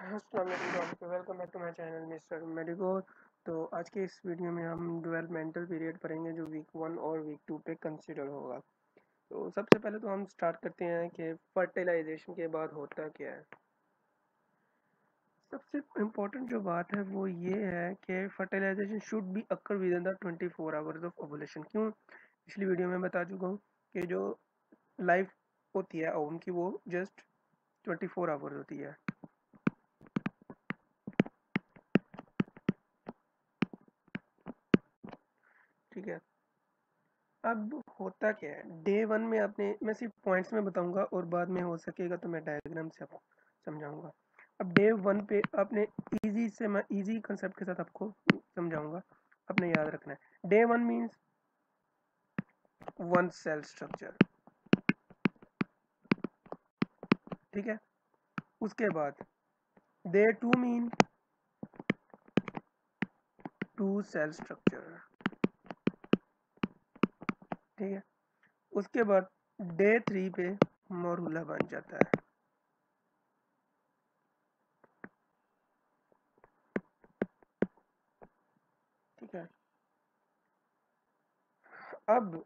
अस्सलाम वालेकुम, welcome back to my channel mister Medico. तो आज के इस वीडियो में हम डेवलपमेंटल पीरियड पढ़ेंगे जो वीक 1 और वीक 2 पे कंसिडर होगा। तो सबसे पहले तो हम स्टार्ट करते हैं कि फर्टिलाइजेशन के बाद होता क्या है। सबसे इम्पोर्टेंट जो बात है वो ये है कि fertilization should be occur within the 24 hours of ovulation. क्यों? पिछली वीडियो में बता चुका हूँ कि जो लाइफ होती है ओवम की वो जस्ट 24 आवर्स होती है। ठीक है, अब होता क्या है डे 1 में अपने मैं सिर्फ पॉइंट्स में बताऊंगा और बाद में हो सकेगा तो मैं डायग्राम से आपको समझाऊंगा। अब डे 1 पे आपने मैं इजी कंसेप्ट के साथ आपको समझाऊंगा, आपने याद रखना है। Day 1 means one cell structure, ठीक है। उसके बाद day 2 mean two cell structure, ठीक है। उसके बाद डे 3 पे मोरूला बन जाता है। ठीक है, अब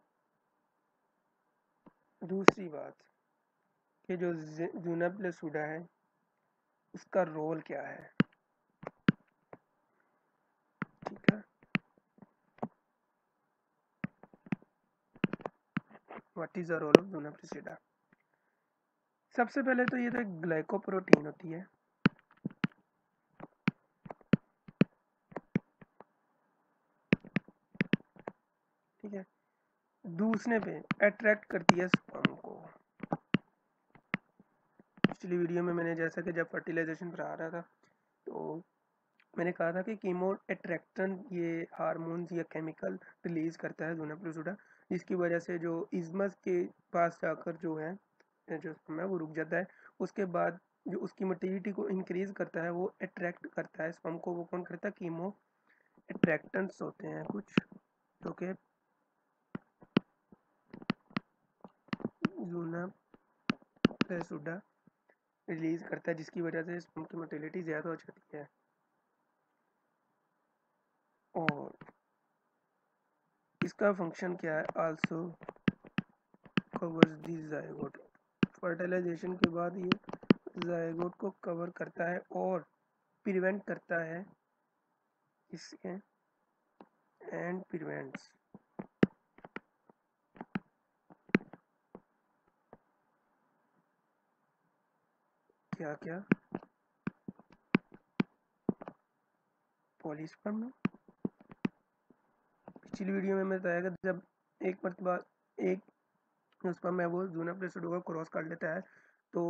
दूसरी बात कि जो जूना प्लस हुडा है उसका रोल क्या है। ठीक है, what is the role of zona plus. सबसे पहले तो ये तो एक ग्लाइकोप्रोटीन होती है, ठीक है। दूसरे पे अट्रैक्ट करती है स्पर्म को। पिछली वीडियो में मैंने जैसा कि जब फर्टिलाइजेशन पर आ रहा था तो मैंने कहा था कि कीमो अट्रैक्टन ये हार्मोन्स या केमिकल रिलीज करता है जूना प्लूसिडा, जिसकी वजह से जो इज्मस के पास जाकर जो है जो स्पर्म है वो रुक जाता है। उसके बाद जो उसकी मोटिलिटी को इंक्रीज करता है वो अट्रैक्ट करता है स्पर्म को। वो कौन करता है? कीमो अट्रैक्टेंट्स होते हैं कुछ जो कि जूना प्लूसिडा रिलीज करता है, जिसकी वजह से स्पर्म की मोटिलिटी ज़्यादा हो जाती है। और इसका फंक्शन क्या है? आल्सो कवर्स दी जायगोट। फर्टिलाइजेशन के बाद ये जायगोट को कवर करता है और प्रिवेंट करता है इसके एंड प्रिवेंट्स क्या क्या? पॉलीस्पर्म। पिछली वीडियो में मैं बताया कि जब एक मरतबा एक स्पर्म है वो जूना प्लूसिडा को क्रॉस कर लेता है तो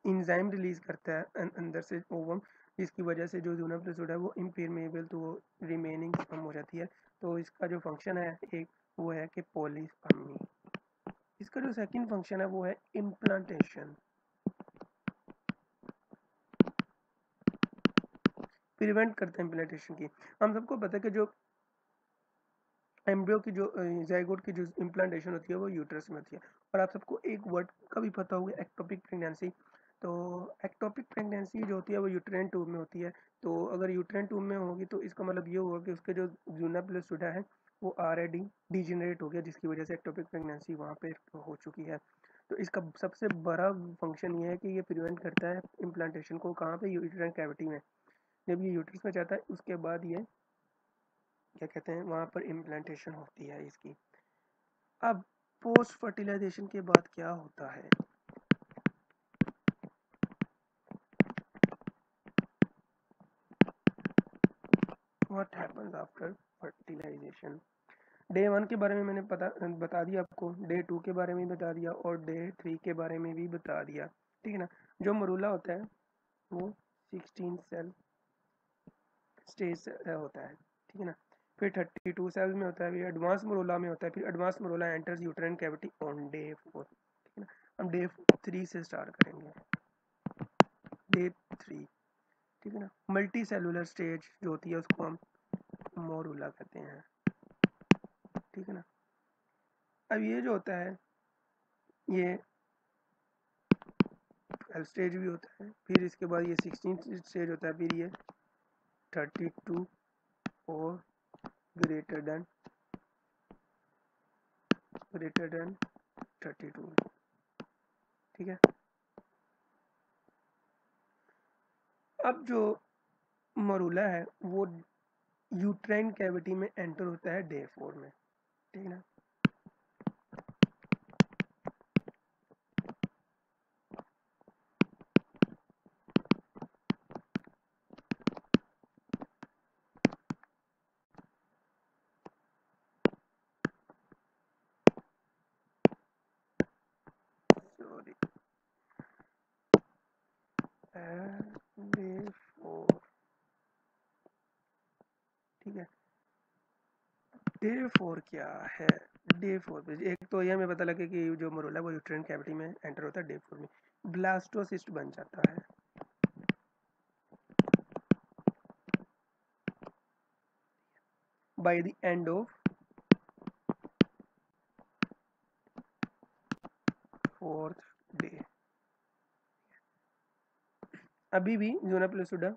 इंजाइम रिलीज करता है अंदर से ओवम, जिसकी वजह से जो जूना प्लूसिडा है वो इम्परमेबल तो वो रिमेनिंग स्पर्म हो जाती है। तो इसका जो फंक्शन है एक वो है कि पॉलीस्पर्मी। इसका जो सेकंड फंक्शन है वो है इम्प्लांटेशन, प्रिवेंट करता है इम्प्लांटेशन की। हम सबको पता है कि जो एम्ब्रियो की जो जाइगोट की जो इम्प्लांटेशन होती है वो यूट्रस में होती है। और आप सबको एक वर्ड का भी पता होगा, एक्टोपिक प्रेगनेंसी। तो एक्टोपिक प्रेगनेंसी जो होती है वो यूट्राइन ट्यूब में होती है। तो अगर यूट्राइन ट्यूब में होगी तो इसका मतलब ये होगा कि उसके जो जूना प्लूसिडा है वो ऑलरेडी डिजेनरेट हो गया, जिसकी वजह से एक्टोपिक प्रेगनेंसी वहाँ पे हो चुकी है। तो इसका सबसे बड़ा फंक्शन ये है कि ये प्रिवेंट करता है इम्प्लांटेशन को। कहाँ पे? यूट्राइन कैविटी में। जब ये यूट्रस में जाता है उसके बाद ये क्या कहते हैं वहाँ पर इम्प्लांटेशन होती है इसकी। अब पोस्ट फर्टिलाइजेशन के बाद क्या होता है? What happens after fertilization? Day 1 के बारे में मैंने बता दिया आपको, डे 2 के बारे में भी बता दिया और डे 3 के बारे में भी बता दिया, ठीक है ना। जो मरूला होता है वो 16 सेल स्टेज होता है, ठीक है ना। फिर 32 सेल्स में होता है, फिर एडवांस मरूला में होता है, फिर advance मरूला enters uterine cavity on day 4, ठीक है ना। हम डे 3 से स्टार्ट करेंगे। डे 3, ठीक है ना। मल्टी सेलुलर स्टेज जो होती है उसको हम मोरूला कहते हैं, ठीक है ना। अब ये जो होता है ये 12 स्टेज भी होता है, फिर इसके बाद ये 16 स्टेज होता है, फिर ये 32 और ग्रेटर देन 32, ठीक है। अब जो मरूला है वो यूट्राइन कैविटी में एंटर होता है डे 4 में, ठीक है ना। सॉरी, डे 4, ठीक है। डे 4 क्या है? डे 4 पे एक तो ये हमें पता लगे कि जो मरोला है वो यूट्राइन कैविटी में एंटर होता है डे 4 में, ब्लास्टोसिस्ट बन जाता है। By the end of 4th day. अभी भी ज़ोना प्लूसिडा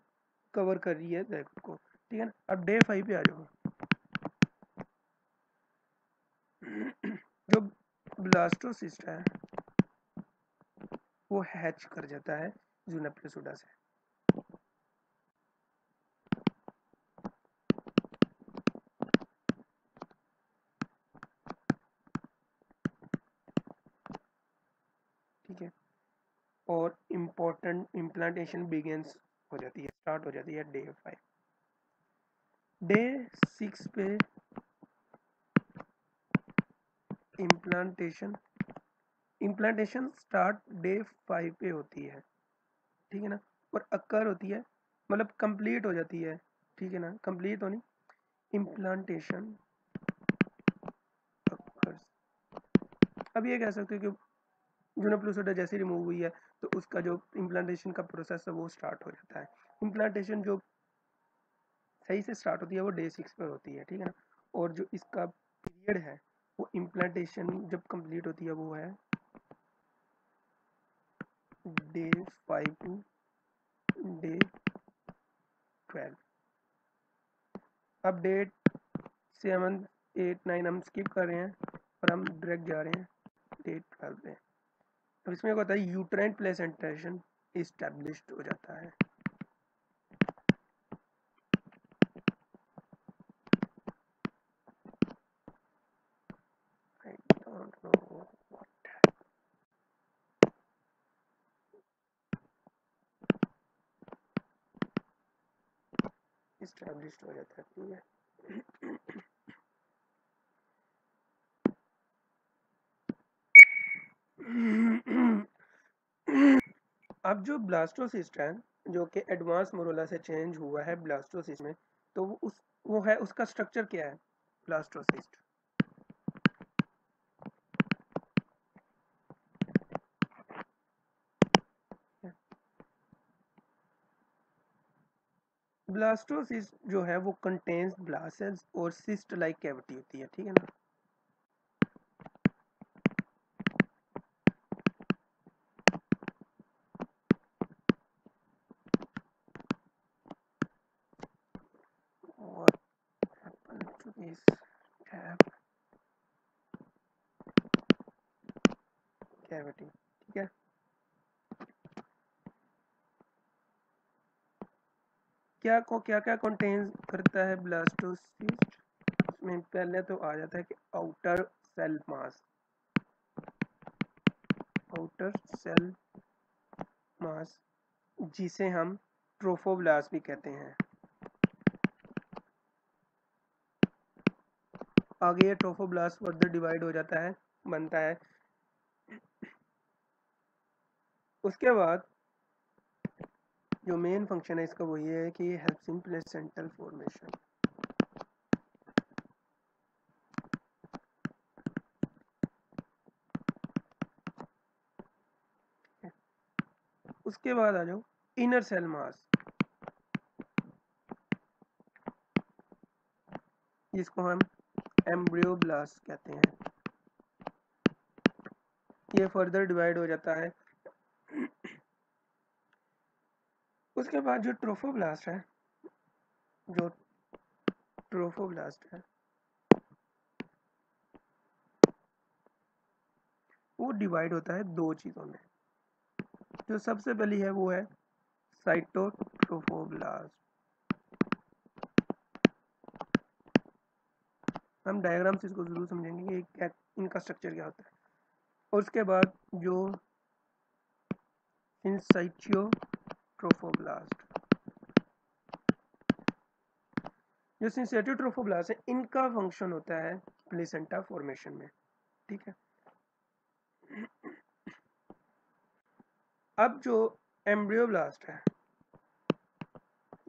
कवर कर रही है ज़ायगोट को, ठीक है ना। अब डे 5 पे आ जाओ। जो ब्लास्टोसिस्ट है वो हैच कर जाता है ज़ोना प्लूसिडा से। ठीक है, और इम्पोर्टेंट इम्प्लांटेशन बिगिंस हो जाती है, स्टार्ट हो जाती है डे 5। डे 6 पे इम्प्लांटेशन स्टार्ट डे 5 पे होती है, ठीक है ना। और अक्कर होती है, मतलब कंप्लीट हो जाती है, ठीक है ना, कंप्लीट होनी इम्प्लांटेशन अक्कर्स। अब ये कह सकते हो कि जूना प्लूसिडा जैसे रिमूव हुई है तो उसका जो इम्प्लांटेशन का प्रोसेस है वो स्टार्ट हो जाता है। इम्प्लांटेशन जो सही से स्टार्ट होती है वो डे 6 पर होती है, ठीक है ना। और जो इसका पीरियड है वो इम्प्लांटेशन जब कंप्लीट होती है वो है डे 5 टू डे 12। अब डेट 7 8 9 हम स्किप कर रहे हैं और हम डायरेक्ट जा रहे हैं डे 12 पे। अब इसमें क्या होता है, यूट्राइन प्लेसेंटेशन इस्टेब्लिश्ड हो जाता है। I don't know what established हो जाता है, ठीक है। अब जो ब्लास्टोसिस्ट है जो कि एडवांस मोरोला से चेंज हुआ है ब्लास्टोसिस्ट में, तो वो है उसका स्ट्रक्चर क्या है ब्लास्टोसिस्ट। ब्लास्टोसिस्ट जो है वो कंटेन्स ब्लास्ट सेल्स और सिस्ट लाइक कैविटी होती है, ठीक है ना। What happened to this tab cavity, ठीक है। क्या क्या कंटेन्स करता है ब्लास्टोसिस्ट, इसमें पहले तो आ जाता है कि outer cell mass, outer cell mass जिसे हम ट्रोफोब्लास्ट भी कहते हैं। आगे ये ट्रोफोब्लास्ट फर्दर डिवाइड हो जाता है, बनता है। उसके बाद जो मेन फंक्शन है इसका वो ये है कि ये हेल्प्स इन प्लेसेंटल फॉर्मेशन। उसके बाद आ जाओ इनर सेल मास, जिसको हम एम्ब्रियोब्लास्ट कहते हैं। ये फर्दर डिवाइड हो जाता है उसके बाद जो ट्रोफोब्लास्ट है, जो ट्रोफोब्लास्ट है वो डिवाइड होता है दो चीज़ों में। जो सबसे पहली है वो है साइटोट्रोफोब्लास्ट। हम डायग्राम से इसको जरूर समझेंगे कि क्या इनका स्ट्रक्चर क्या होता है। और उसके बाद जो सिंसाइटियो ट्रोफोब्लास्ट, जो सिंसाइटियो ट्रोफोब्लास्ट है इनका फंक्शन होता है प्लेसेंटा फॉर्मेशन में। ठीक है, अब जो एम्ब्रियोब्लास्ट है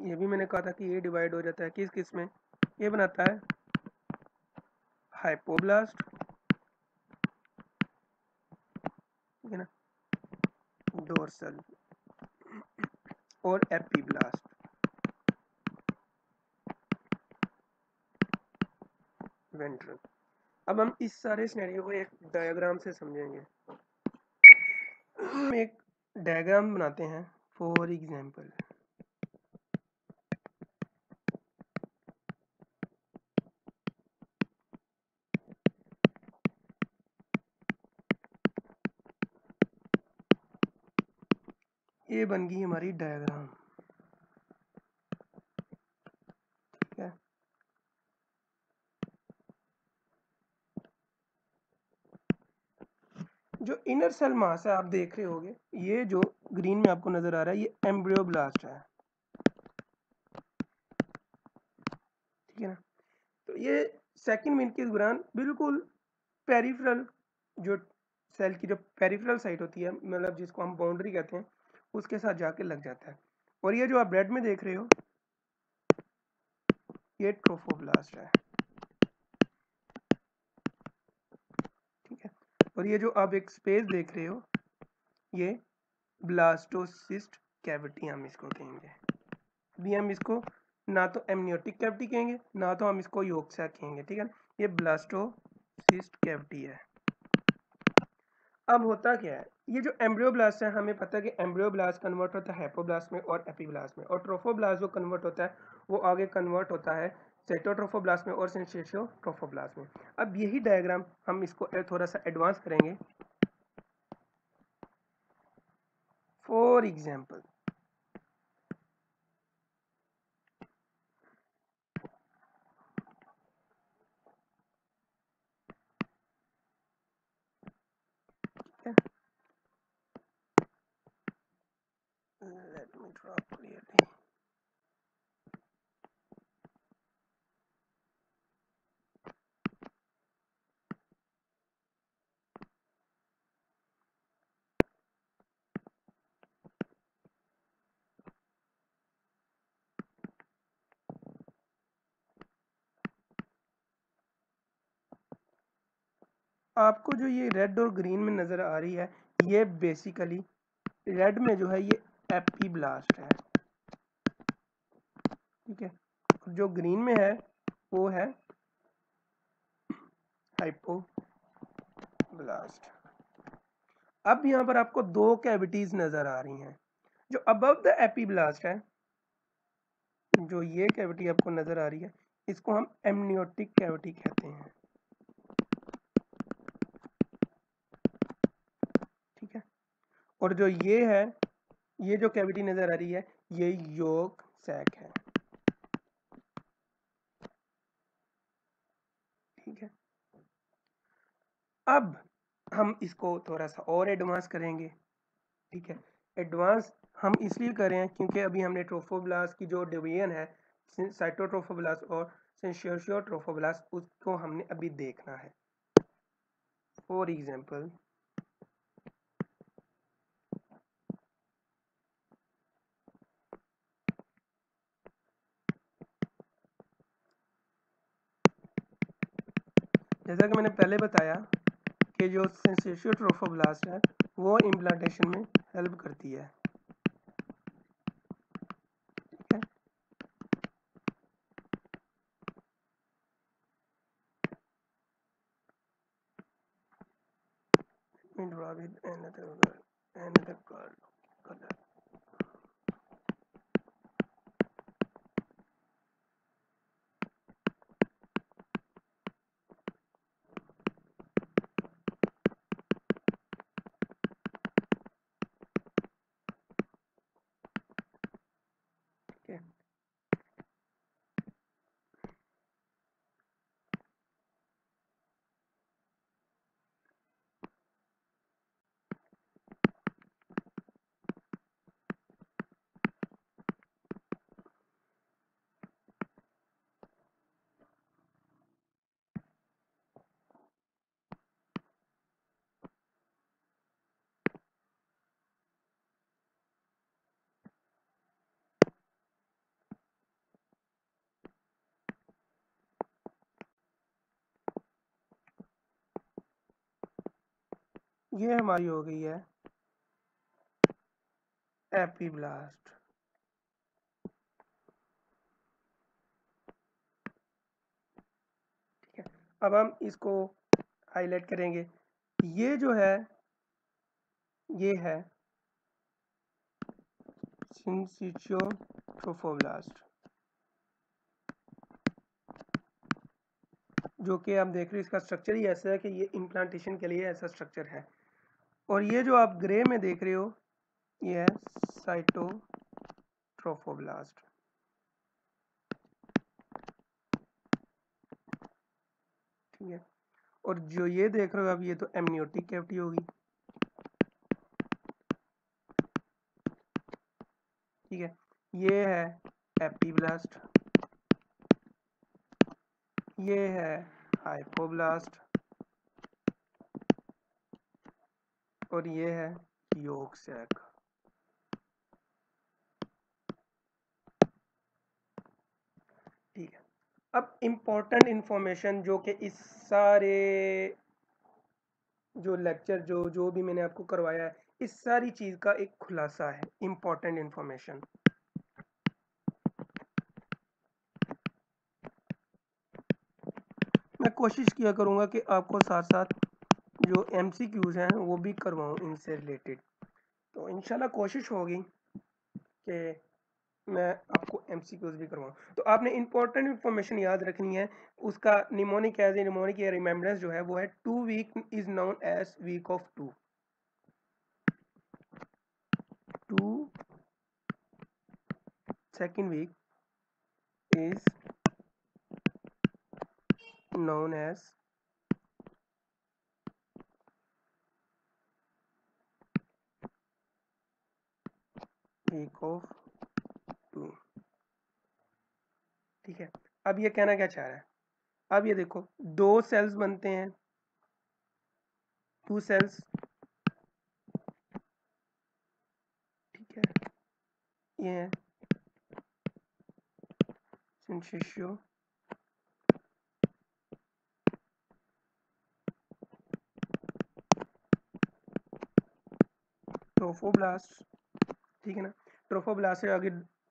ये भी मैंने कहा था कि ये डिवाइड हो जाता है किस किस में। ये बनाता है हाइपोब्लास्ट, ठीक है ना, डोर्सल और एपीब्लास्ट, वेंट्रल। अब हम इस सारे सिनेरियो को एक डायग्राम से समझेंगे। हम एक डायग्राम बनाते हैं फॉर एग्जांपल। ये बन गई हमारी डायग्राम। ठीक है, जो इनर सेल मास है आप देख रहे होगे, ये जो ग्रीन में आपको नजर आ रहा है ये एम्ब्रियोब्लास्ट है। ठीक है ना, तो ये सेकंड मिनट के दौरान बिल्कुल पेरिफेरल, जो सेल की जो पेरिफेरल साइट होती है, मतलब जिसको हम बाउंड्री कहते हैं, उसके साथ जाके लग जाता है। और ये जो आप रेड में देख रहे हो ये ट्रोफोब्लास्ट है। ठीक है, और ये जो आप एक स्पेस देख रहे हो ये ब्लास्टोसिस्ट कैविटी हम इसको कहेंगे। अभी हम इसको ना तो एमनियोटिक कैविटी कहेंगे ना तो हम इसको यॉर्क सैक कहेंगे। ठीक है, ये ब्लास्टोसिस्ट कैविटी है। अब होता क्या है, ये जो एम्ब्रियोब्लास्ट है हमें पता है कि एम्ब्रियोब्लास्ट कन्वर्ट होता है हाइपोब्लास्ट में और एपीब्लास्ट में, और ट्रोफोब्लास्ट जो कन्वर्ट होता है वो आगे कन्वर्ट होता है साइटोट्रोफोब्लास्ट में और सिंसेशियोट्रोफोब्लास्ट में। अब यही डायग्राम हम इसको थोड़ा सा एडवांस करेंगे। For example let me draw clearly. आपको जो ये रेड और ग्रीन में नजर आ रही है ये बेसिकली रेड में जो है ये एपीब्लास्ट है। ठीक है, जो ग्रीन में है वो है हाइपोब्लास्ट। अब यहाँ पर आपको दो कैविटीज नजर आ रही हैं। जो अबव द एपीब्लास्ट है, जो ये कैविटी आपको नजर आ रही है इसको हम एमनियोटिक कैविटी कहते हैं। ठीक है, और जो ये है, ये जो कैविटी नजर आ रही है ये यॉर्क सैक है। ठीक है, अब हम इसको थोड़ा सा और एडवांस करेंगे। ठीक है, एडवांस हम इसलिए कर रहे हैं क्योंकि अभी हमने ट्रोफोब्लास्ट की जो डिवीजन है साइटोट्रोफोब्लास्ट और सिंसेशियोट्रोफोब्लास्ट उसको हमने अभी देखना है। फॉर एग्जांपल जैसा कि मैंने पहले बताया कि जो सिंसेशियोट्रोफोब्लास्ट है वो इम्प्लांटेशन में हेल्प करती है। ठीक है, draw with another color. ये हमारी हो गई है एपिब्लास्ट। ठीक है, अब हम इसको हाईलाइट करेंगे। ये जो है ये है सिंसिटियो ट्रोफोब्लास्ट, जो कि आप देख रहे हो इसका स्ट्रक्चर ही ऐसा है कि ये इम्प्लांटेशन के लिए ऐसा स्ट्रक्चर है। और ये जो आप ग्रे में देख रहे हो ये है साइटोट्रोफोब्लास्ट। ठीक है, और जो ये देख रहे हो आप ये तो एमनियोटिक कैविटी होगी। ठीक है, ये है एपिब्लास्ट, ये है हाइपोब्लास्ट, और ये है यॉर्क सैक। ठीक है, अब इम्पोर्टेंट इंफॉर्मेशन जो कि इस सारे जो लेक्चर जो भी मैंने आपको करवाया है, इस सारी चीज़ का एक खुलासा है, इम्पोर्टेंट इंफॉर्मेशन। मैं कोशिश किया करूँगा कि आपको साथ साथ जो एमसीक्यूज़ हैं वो भी करवाऊँ इनसे रिलेटेड। तो इंशाल्लाह कोशिश होगी कि मैं आपको एमसीक्यूज़ भी करवाऊँ। तो आपने इंपॉर्टेंट इंफॉर्मेशन याद रखनी है। उसका निमोनिक एज ए निमोनिक या रिमेम्बरेंस जो है वो है 2 week is known as week of 2। 2 second week is known as week of 2। ठीक है, अब ये कहना क्या चाह रहा है, अब ये देखो दो सेल्स बनते हैं, 2 सेल्स। ठीक है, ये है सिंशियो ट्रोफोब्लास्ट। ठीक है ना, ट्रोफोब्लास्ट से आगे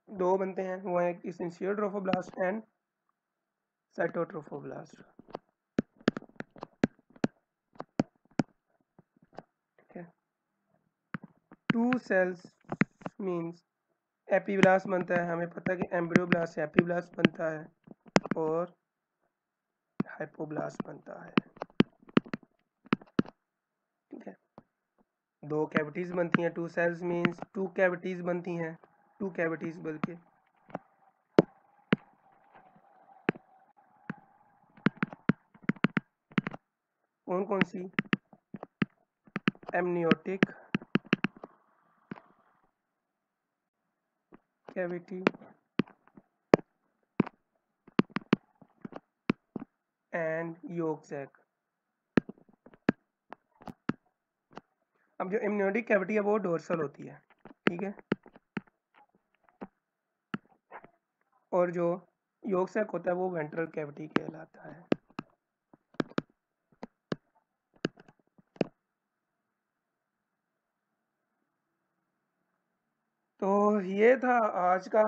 दो बनते हैं, वो है सिंशियो ट्रोफोब्लास्ट एंड साइटोट्रोफोब्लास्ट। ठीक है, 2 सेल्स मींस एपीब्लास्ट बनता है, हमें पता है कि एम्ब्रियोब्लास्ट से एपीब्लास्ट बनता है और हाइपोब्लास्ट बनता है। ठीक है, दो कैविटीज बनती हैं, 2 सेल्स मींस 2 कैविटीज बनती हैं, 2 कैविटीज बल्कि। कौन कौन सी, amniotic cavity and yolk sac. अब जो एमनियोटिक कैविटी है वो डोर्सल होती है। ठीक है, और जो यॉर्क सैक होता है वो वेंट्रल कैविटी कहलाता है। तो ये था आज का।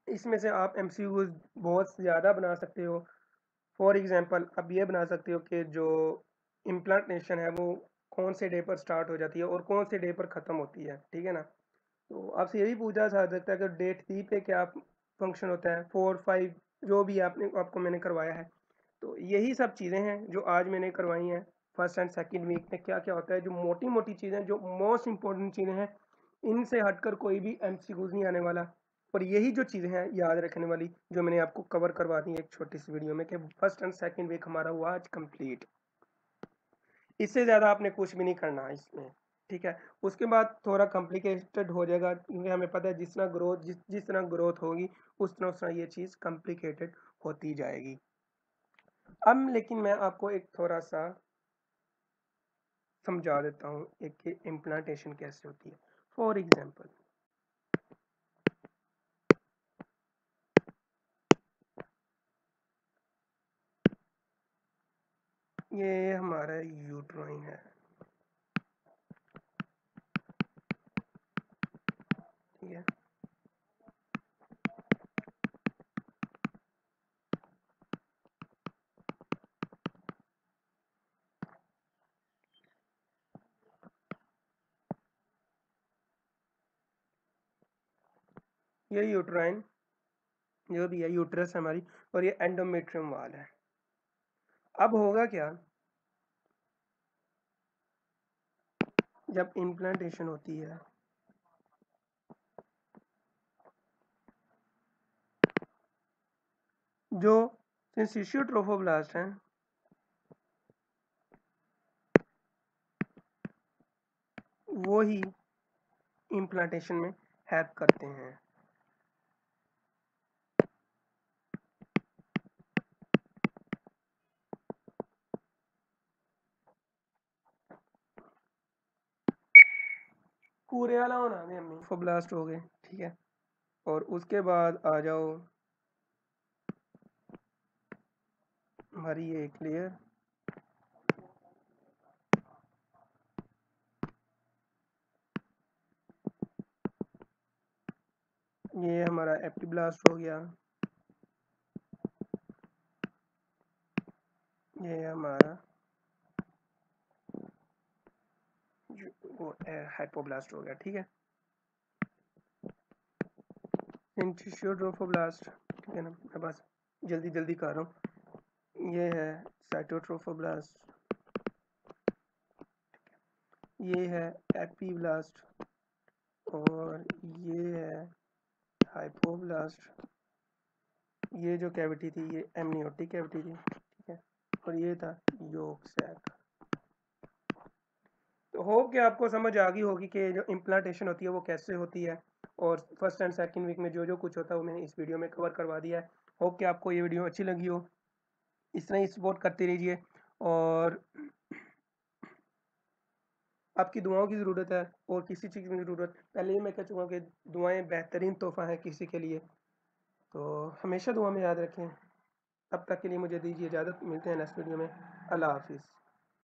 इसमें से आप एमसीक्यूज बहुत ज़्यादा बना सकते हो। फॉर एग्जांपल आप ये बना सकते हो कि जो इम्प्लांटेशन है वो कौन से डे पर स्टार्ट हो जाती है और कौन से डे पर ख़त्म होती है। ठीक है ना, तो आपसे यही पूछा जा सकता है कि डेट 3 पे क्या फंक्शन होता है, 4 5 जो भी आपको मैंने करवाया है। तो यही सब चीज़ें हैं जो आज मैंने करवाई हैं। फर्स्ट एंड सेकंड वीक में क्या क्या होता है, जो मोटी मोटी चीज़ें, जो मोस्ट इंपॉर्टेंट चीज़ें हैं, इनसे हटकर कोई भी एमसीक्यूज नहीं आने वाला। और यही जो चीज़ें हैं याद रखने वाली जो मैंने आपको कवर करवा दी एक छोटी सी वीडियो में कि फर्स्ट एंड सेकंड वीक हमारा हुआ आज कंप्लीट। इससे ज़्यादा आपने कुछ भी नहीं करना है इसमें। ठीक है, उसके बाद थोड़ा कॉम्प्लिकेटेड हो जाएगा क्योंकि हमें पता है जिस तरह ग्रोथ जिस तरह ग्रोथ होगी उस तरह ये चीज़ कॉम्प्लिकेटेड होती जाएगी। अब लेकिन मैं आपको एक थोड़ा सा समझा देता हूँ एक कि इम्प्लांटेशन कैसे होती है। फॉर एग्जांपल ये हमारा यूट्राइन है। है। ये यूट्राइन जो भी है यूट्रस है हमारी, और ये एंडोमेट्रियम वाल है। अब होगा क्या, जब इम्प्लांटेशन होती है जो सिंसिशियो ट्रोफोब्लास्ट हैं वो ही इम्प्लांटेशन में हेल्प करते हैं। पूरे वाला होना नहीं अम्मी, ट्रोफोब्लास्ट हो गए, ठीक है। और उसके बाद आ जाओ हमारी ये एक लेयर, ये हमारा एपिब्लास्ट हो गया, ये हमारा वो हाइपोब्लास्ट हो गया, ठीक है। सिंसिशियो ट्रोफोब्लास्ट, ठीक है ना, मैं बस जल्दी जल्दी कर रहा हूँ। ये है साइटोट्रोफोब्लास्ट, ये है एपिब्लास्ट, और ये है हाइपोब्लास्ट। ये जो कैविटी थी ये एमनियोटिक कैविटी थी, ठीक है। और ये था योक सैक। तो होप कि आपको समझ आ गई होगी कि जो इम्प्लांटेशन होती है वो कैसे होती है, और फर्स्ट एंड सेकंड वीक में जो जो कुछ होता है वो मैंने इस वीडियो में कवर करवा दिया है। होप कि आपको ये वीडियो अच्छी लगी हो, इस तरह ही सपोर्ट करते रहिए, और आपकी दुआओं की ज़रूरत है, और किसी चीज़ की ज़रूरत, पहले ही मैं कह चुका हूँ कि दुआएं बेहतरीन तोहफ़ा है किसी के लिए, तो हमेशा दुआ में याद रखें। तब तक के लिए मुझे दीजिए इजाज़त, मिलते हैं नेक्स्ट वीडियो में। अल्लाह हाफिज़।